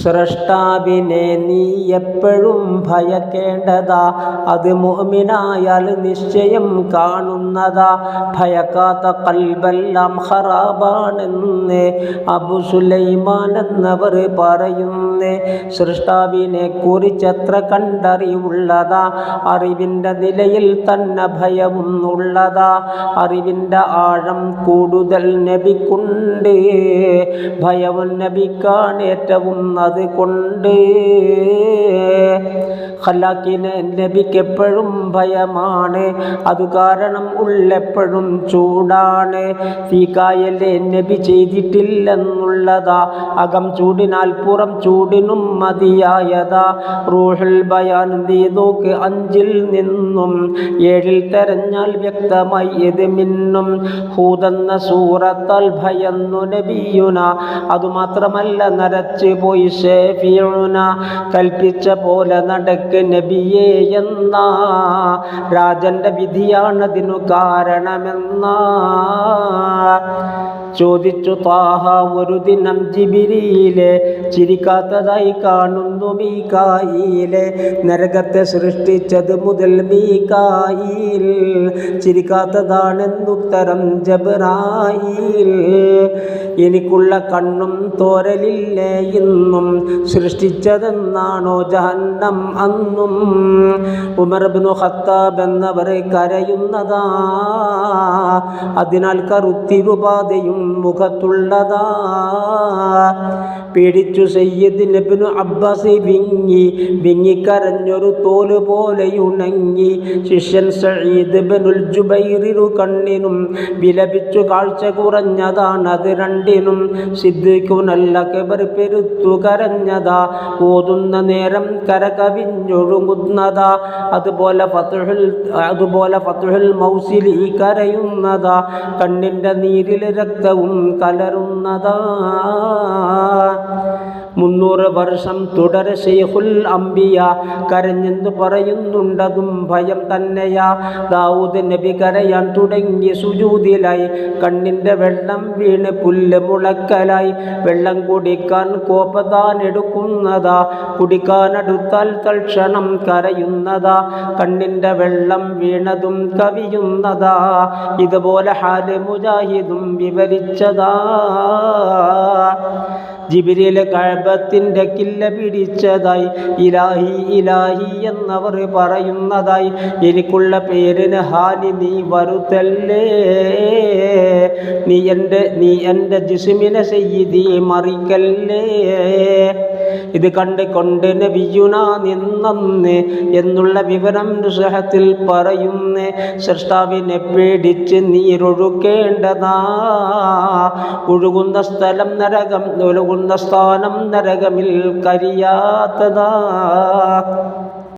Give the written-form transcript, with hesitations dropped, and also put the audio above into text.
സ്രഷ്ടാവിനെ നീ എപ്പോഴും ഭയക്കേണ്ടതാ, അത് മുഅ്മിനായാൽ നിശ്ചയം കാണുന്നതാ. ഭയക്കാത്ത കൽബെല്ലാം ഖറാബാണെന്ന് അബു സുലൈമാൻ എന്നവർ പറയുന്നേ. സൃഷ്ടാവിനെ കുറിച്ചെത്ര കണ്ടറിവുള്ളതാ, അറിവിൻ്റെ നിലയിൽ തന്നെ ഭയവും ഉള്ളതാ. അറിവിൻ്റെ ആഴം കൂടുതൽ നബിക്കുണ്ട്, ഭയവും നബിക്കാണ് ഏറ്റവും. അതുകൊണ്ട് ഖലാക്കിനെ നബിക്ക് എപ്പോഴും ഭയമാണ്, അത് കാരണം ഉള്ളെപ്പോഴും ചൂടാണ്. തീക്കായലെ നബി ചെയ്തിട്ടില്ലെന്നുള്ളതാ, അകം ചൂടിനാൽ പുറം ചൂടിനും മതിയായതാ. റൂഹുൽ ബയാൻ നീ നോക്ക് 5-ൽ നിന്നും 7-ൽ തെരഞ്ഞാൽ വ്യക്തമായി ഇത് മിന്നും. ഹൂദെന്ന സൂറത്താൽ ഭയന്നു നബിയുന, അതുമാത്രമല്ല നരച്ചു പോയി ശഫീഉന. കൽപ്പിച്ച പോലെ നടക്ക് നബിയേ എന്ന രാജന്റെ വിധിയാണതിനു കാരണമെന്ന ചോദിച്ചു ത്വാഹ ഒരു ദിനം ജിബ്രീലെ. ചിരിക്കാത്തതായി കാണുന്നു മീകായീലെ, നരകത്തെ സൃഷ്ടിച്ചത് മുതൽ മീകായീൽ, ചിരിക്കാത്തതാണെന്നുത്തരം ജബ്രായീൽ. എനിക്കുള്ള കണ്ണും തോരലില്ലേ ഇന്നും, സൃഷ്ടിച്ചതെന്നാണോ ജഹന്നം അന്നും. ഉമർ ഇബ്നു ഖത്താബ് എന്നവർ കരയുന്നതാ, അതിനാൽ കറുത്തിരുപാതയും മുഖത്തുള്ളതാ. പേടിച്ചു സയ്യിദ് ഇബ്നു അബ്ബാസ് വിങ്ങിക്കരഞ്ഞൊരു തോല് പോലെയുണങ്ങി. ശിഷ്യൻ സഈദ് ഇബ്നുൽ ജുബൈറിനു കണ്ണിനും വിലപിച്ചു കാഴ്ച കുറഞ്ഞതാണത് രണ്ടിനും. സിദ്ദീഖുനൽ അക്ബർ പെരുത്തു കരഞ്ഞതാ, ഓതുന്ന നേരം കരകവിഞ്ഞൊഴുകുന്നതാ. അതുപോലെ ഫത്ഹുൽ മൗസിലി കരയുന്നതാ, കണ്ണിൻ്റെ നീരിൽ രക്തവും കലരുന്നതാ. 300 വർഷം തുടരെ ശൈഖുൽ അംബിയ കരഞ്ഞെന്ന് പറയുന്നുണ്ടതും ഭയം തന്നെയാ. ദാവൂദ് നബി കരയാൻ തുടങ്ങി സുജൂദിലായി, കണ്ണിൻ്റെ വെള്ളം വീണ് പുല്ല് മുളക്കലായി. വെള്ളം കുടിക്കാൻ കോപ്പതാൻ എടുക്കുന്നതാ, കുടിക്കാനടുത്താൽ തൽക്ഷണം കരയുന്നതാ. കണ്ണിൻ്റെ വെള്ളം വീണതും കവിയുന്നതാ, ഇതുപോലെ ഹാല് മുജാഹിദും വിവരിച്ചതാ. ജിബ്രീൽ കഅബത്തിൻ്റെ കില്ല പിടിച്ചതായി, ഇലാഹി ഇലാഹി എന്നവർ പറയുന്നതായി. എനിക്കുള്ള പേരിന് ഹാനി നീ വരുത്തല്ലേ, നീ എൻ്റെ ജിസ്മിനെ സയ്യിദി മറിക്കല്ലേ. ഇത് കണ്ടുകൊണ്ട് നബിയുന നിന്നന്ന് എന്നുള്ള വിവരം നുസ്ഹത്തിൽ പറയുന്നേ. സൃഷ്ടാവിനെ പേടിച്ച് നീരൊഴുക്കേണ്ടതാ, ഒഴുകുന്ന സ്ഥലം നരകം, ഒഴുകുന്ന സ്ഥാനം നരകമിൽ കരിയാത്തതാ.